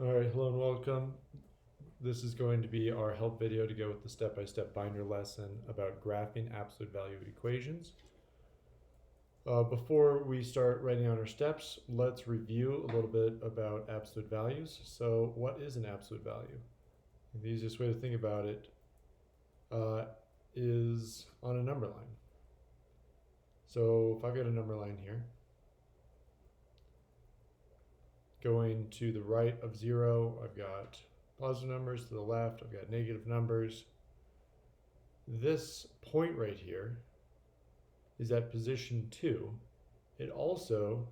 All right, hello and welcome. This is going to be our help video to go with the step-by-step binder lesson about graphing absolute value equations. Before we start writing out our steps, let's review a little bit about absolute values. So what is an absolute value? The easiest way to think about it is on a number line. So if I've got a number line here, going to the right of 0, I've got positive numbers. To the left, I've got negative numbers. This point right here is at position 2. It also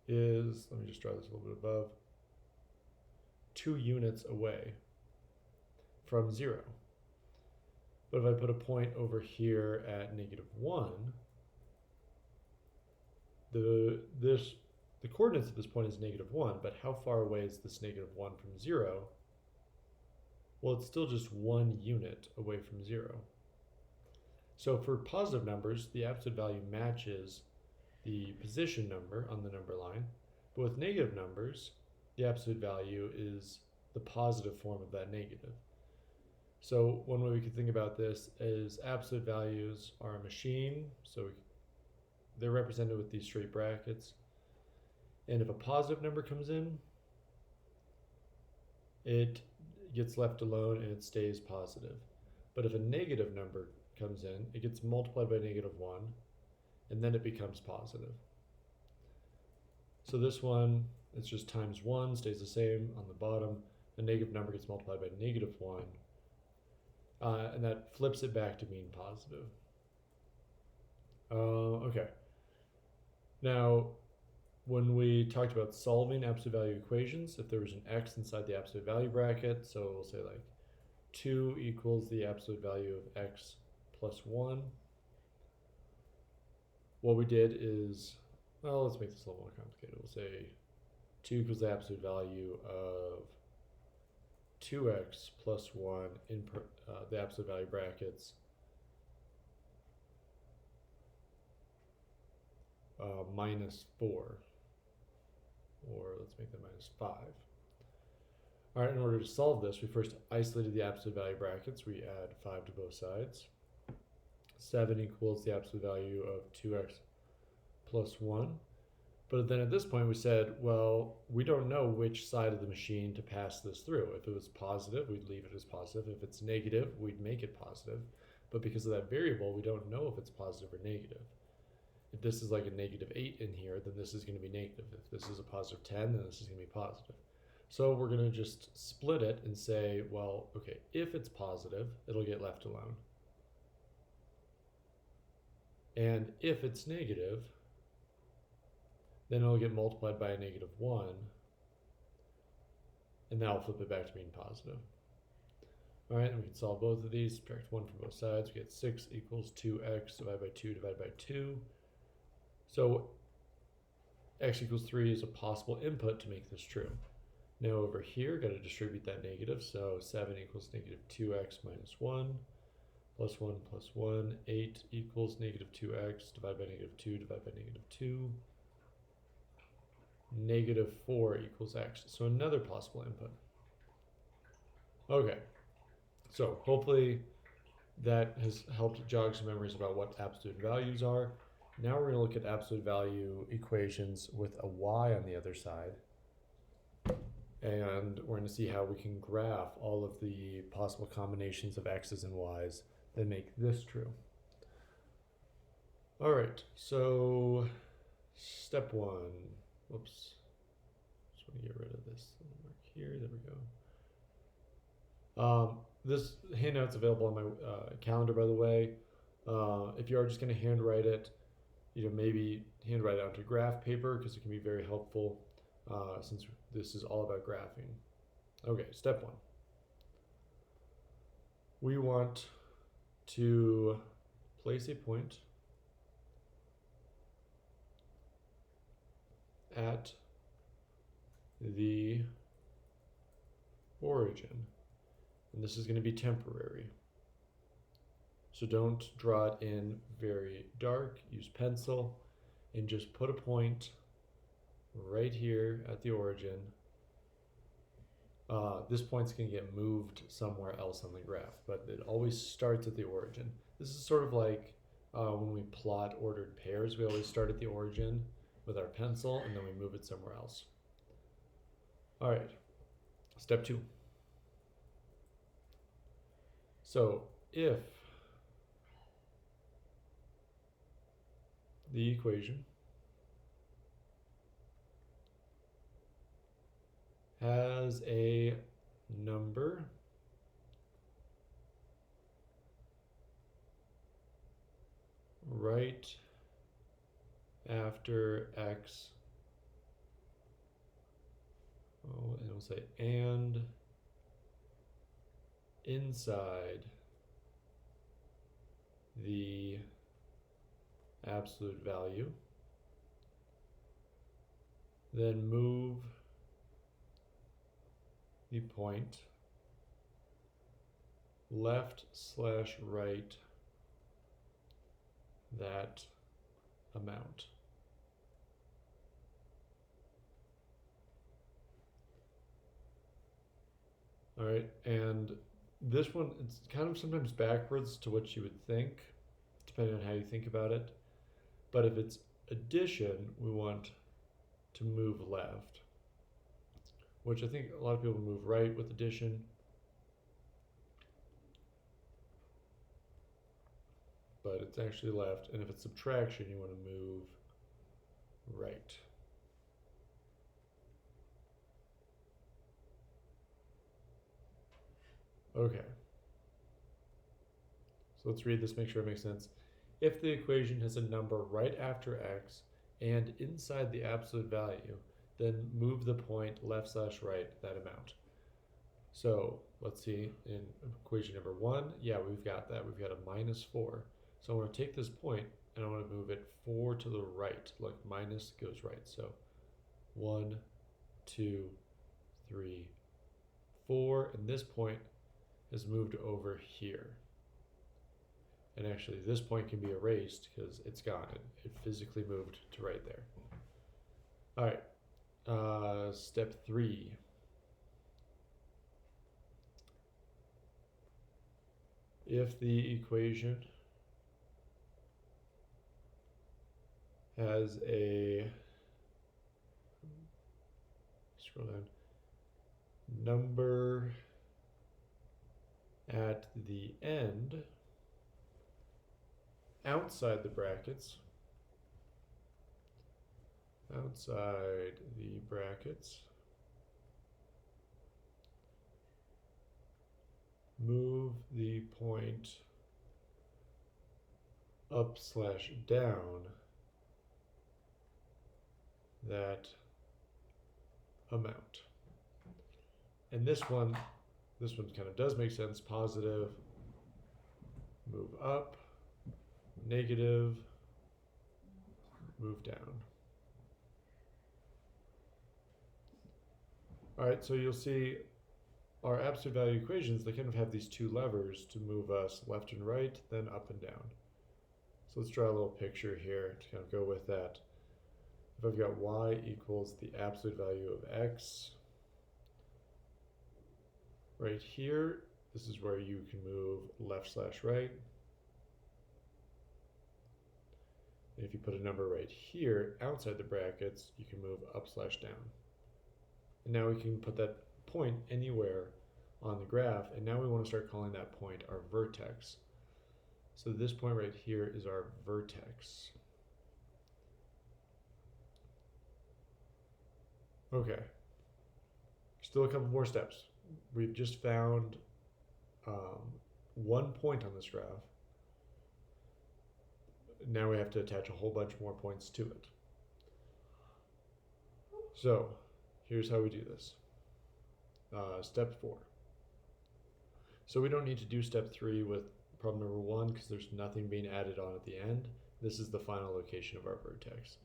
is, let me just draw this a little bit above, 2 units away from 0. But if I put a point over here at -1, the coordinates of this point is -1, but how far away is this -1 from 0? Well, it's still just 1 unit away from 0. So for positive numbers, the absolute value matches the position number on the number line. But with negative numbers, the absolute value is the positive form of that negative. So one way we could think about this is absolute values are a machine, so they're represented with these straight brackets. And if a positive number comes in, it gets left alone and it stays positive. But if a negative number comes in, it gets multiplied by -1, and then it becomes positive. So this one, it's just times 1, stays the same on the bottom. The negative number gets multiplied by -1, and that flips it back to being positive. Okay. Now, when we talked about solving absolute value equations, if there was an x inside the absolute value bracket, so we'll say like 2 equals the absolute value of x plus 1, what we did is, well, let's make this a little more complicated. We'll say 2 equals the absolute value of 2x plus 1 in the absolute value brackets -4, or let's make that -5. All right, in order to solve this, we first isolated the absolute value brackets. We add 5 to both sides. 7 equals the absolute value of 2x plus 1. But then at this point we said, well, we don't know which side of the machine to pass this through. If it was positive, we'd leave it as positive. If it's negative, we'd make it positive. But because of that variable, we don't know if it's positive or negative. If this is like a -8 in here, then this is going to be negative. If this is a +10, then this is going to be positive. So we're going to just split it and say, well, okay, if it's positive, it'll get left alone. And if it's negative, then it'll get multiplied by a -1, and that'll flip it back to being positive. All right, and we can solve both of these, subtract 1 from both sides. We get 6 equals 2x divided by 2 divided by 2. So x equals 3 is a possible input to make this true. Now over here, got to distribute that negative, so 7 equals -2x minus 1, plus 1 plus 1, 8 equals -2x divided by -2 divided by -2. -4 equals x. So another possible input. Okay, so hopefully that has helped jog some memories about what absolute values are. Now we're going to look at absolute value equations with a y on the other side. And we're going to see how we can graph all of the possible combinations of x's and y's that make this true. All right, so step 1. Whoops. Just want to get rid of this little mark here. There we go. This handout's available on my calendar, by the way. If you are just going to handwrite it, maybe handwrite it onto graph paper because it can be very helpful since this is all about graphing. Okay, step 1. We want to place a point at the origin, and this is going to be temporary. So don't draw it in very dark, use pencil, and just put a point right here at the origin this point's going to get moved somewhere else on the graph, but it always starts at the origin. This is sort of like when we plot ordered pairs, we always start at the origin with our pencil and then we move it somewhere else. All right, step 2. So if the equation has a number right after x, and we'll say and inside the absolute value, then move the point left/right that amount. All right, and this one, it's kind of sometimes backwards to what you would think, depending on how you think about it. But if it's addition, we want to move left, which I think a lot of people move right with addition. But it's actually left. And if it's subtraction, you want to move right. Okay. So let's read this, make sure it makes sense. If the equation has a number right after x and inside the absolute value, then move the point left/right that amount. So let's see, in equation number 1, yeah, we've got that. We've got a -4. So I want to take this point and I want to move it 4 to the right. Look, minus goes right. So 1, 2, 3, 4, and this point is moved over here. And actually this point can be erased because it's gone. It physically moved to right there. All right, step 3. If the equation has a, scroll down, number at the end outside the brackets, move the point up/down that amount. And this one kind of does make sense. Positive, move up, negative, move down. All right, so you'll see our absolute value equations, they kind of have these two levers to move us left and right, then up and down. So let's draw a little picture here to kind of go with that. If I've got y equals the absolute value of x, right here, this is where you can move left/right. And if you put a number right here outside the brackets, you can move up/down. And now we can put that point anywhere on the graph, and now we want to start calling that point our vertex. So this point right here is our vertex. Okay, still a couple more steps. We've just found one point on this graph. Now we have to attach a whole bunch more points to it. So here's how we do this. Step 4. So we don't need to do step 3 with problem number 1 because there's nothing being added on at the end. This is the final location of our vertex.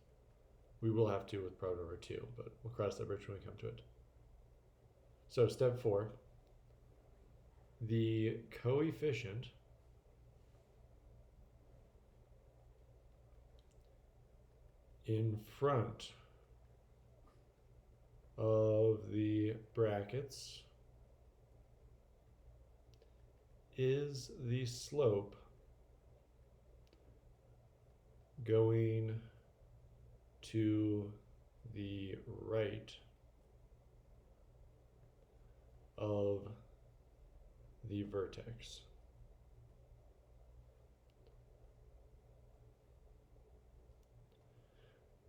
We will have to with problem number 2, but we'll cross that bridge when we come to it. So step 4, the coefficient in front of the brackets is the slope going to the right of the vertex?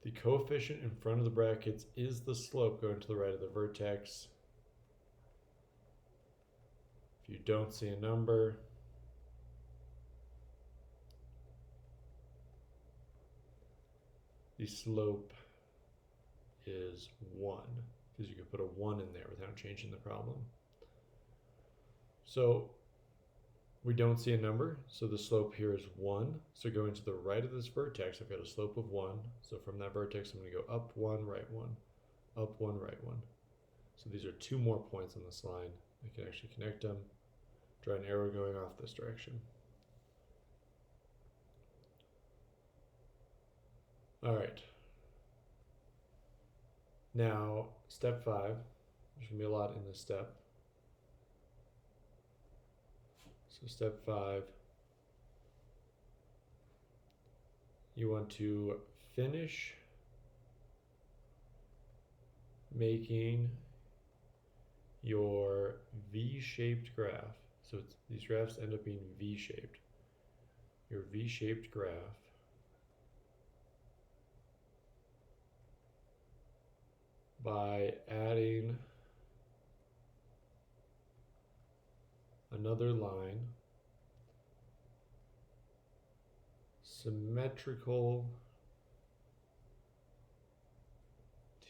The coefficient in front of the brackets is the slope going to the right of the vertex. If you don't see a number, the slope is 1, because you could put a 1 in there without changing the problem. So we don't see a number, so the slope here is 1. So going to the right of this vertex, I've got a slope of 1. So from that vertex, I'm going to go up 1, right 1, up 1, right 1. So these are 2 more points on this line. I can actually connect them, draw an arrow going off this direction. All right. Now, step 5. There's going to be a lot in this step. So step 5, you want to finish making your V-shaped graph. So these graphs end up being V-shaped. Your V-shaped graph by adding another line symmetrical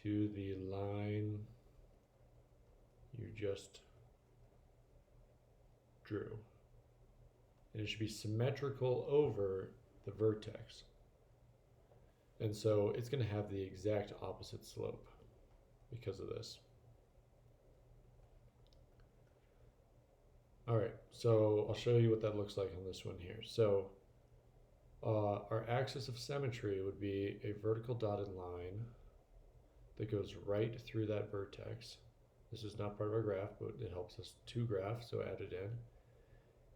to the line you just drew. And it should be symmetrical over the vertex. And so it's going to have the exact opposite slope because of this. All right, so I'll show you what that looks like on this one here. So our axis of symmetry would be a vertical dotted line that goes right through that vertex. This is not part of our graph, but it helps us to graph, so add it in.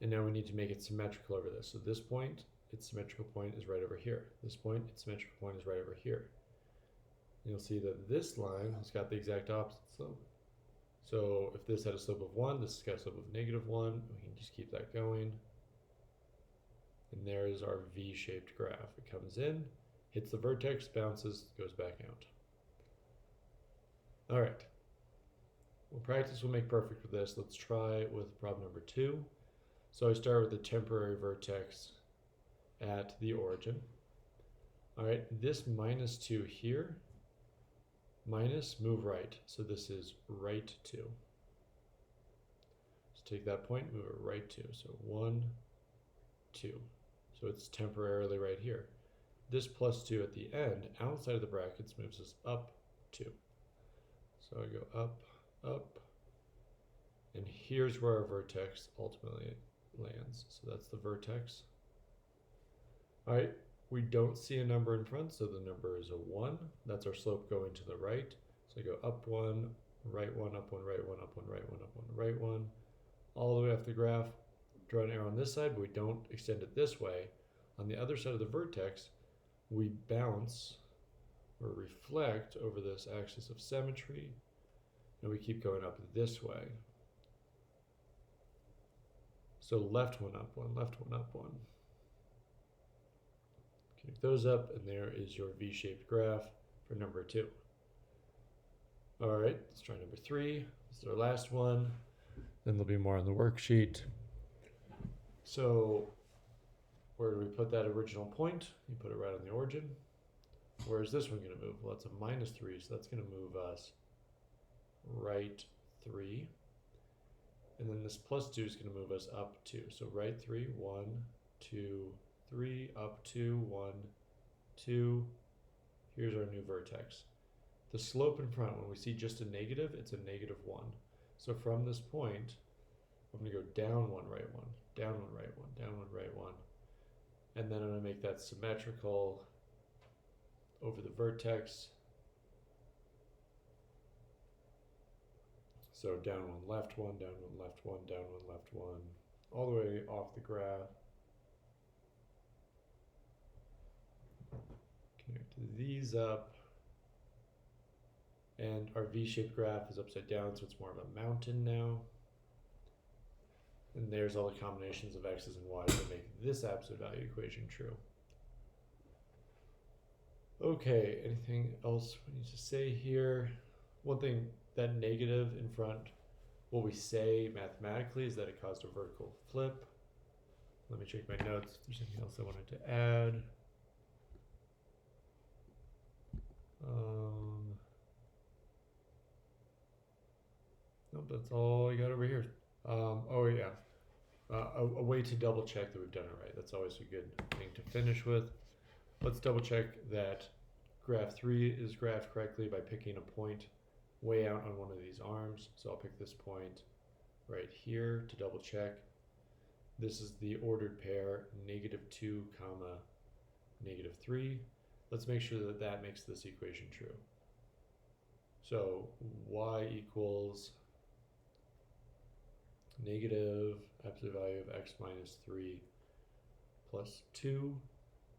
And now we need to make it symmetrical over this. So this point, its symmetrical point is right over here. This point, its symmetrical point is right over here. And you'll see that this line has got the exact opposite slope. So if this had a slope of 1, this has got a slope of -1. We can just keep that going. And there's our V-shaped graph. It comes in, hits the vertex, bounces, goes back out. All right. Well, practice will make perfect with this. Let's try with problem number 2. So I start with the temporary vertex at the origin. All right, this -2 here, minus, move right. So this is right 2. Let's take that point, move it right 2. So 1, 2. So it's temporarily right here. This +2 at the end, outside of the brackets, moves us up 2. So I go up, up, and here's where our vertex ultimately lands. So that's the vertex. All right, we don't see a number in front, so the number is a 1. That's our slope going to the right. So I go up 1, right 1, up 1, right 1, up 1, right 1, up 1, right 1, all the way off the graph. Draw an arrow on this side, but we don't extend it this way. On the other side of the vertex, we bounce or reflect over this axis of symmetry, and we keep going up this way. So left 1, up 1, left 1, up 1. Connect those up, and there is your V-shaped graph for number 2. All right, let's try number 3. This is our last one. Then there'll be more on the worksheet. So where do we put that original point? You put it right on the origin. Where is this one going to move? Well, it's a -3, so that's going to move us right 3. And then this +2 is going to move us up 2. So right 3, 1, 2, 3, up 2, 1, 2. Here's our new vertex. The slope in front, when we see just a negative, it's a -1. So from this point, I'm going to go down 1, right 1, down 1, right 1, down 1, right 1. And then I'm going to make that symmetrical over the vertex. So down 1, left 1, down 1, left 1, down 1, left 1. all the way off the graph. Connect these up. And our V-shaped graph is upside down, so it's more of a mountain now. And there's all the combinations of x's and y's that make this absolute value equation true. Okay, anything else we need to say here? One thing, that negative in front, what we say mathematically is that it caused a vertical flip. Let me check my notes if there's anything else I wanted to add. Nope, that's all I got over here. Oh yeah, a way to double check that we've done it right. That's always a good thing to finish with. Let's double check that graph 3 is graphed correctly by picking a point way out on one of these arms. So I'll pick this point right here to double check. This is the ordered pair -2, -3. Let's make sure that that makes this equation true. So y equals negative absolute value of x minus 3 plus 2.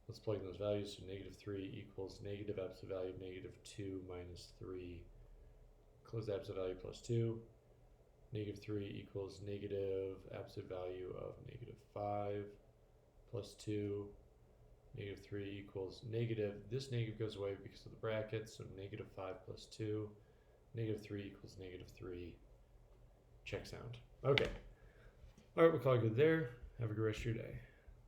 Let's plug in those values. So -3 equals negative absolute value of -2 minus 3, close the absolute value plus 2. -3 equals negative absolute value of -5 plus 2. -3 equals negative. This negative goes away because of the brackets, so -5 plus 2. -3 equals -3. Check sound. Okay. All right, we'll call it good there. Have a good rest of your day.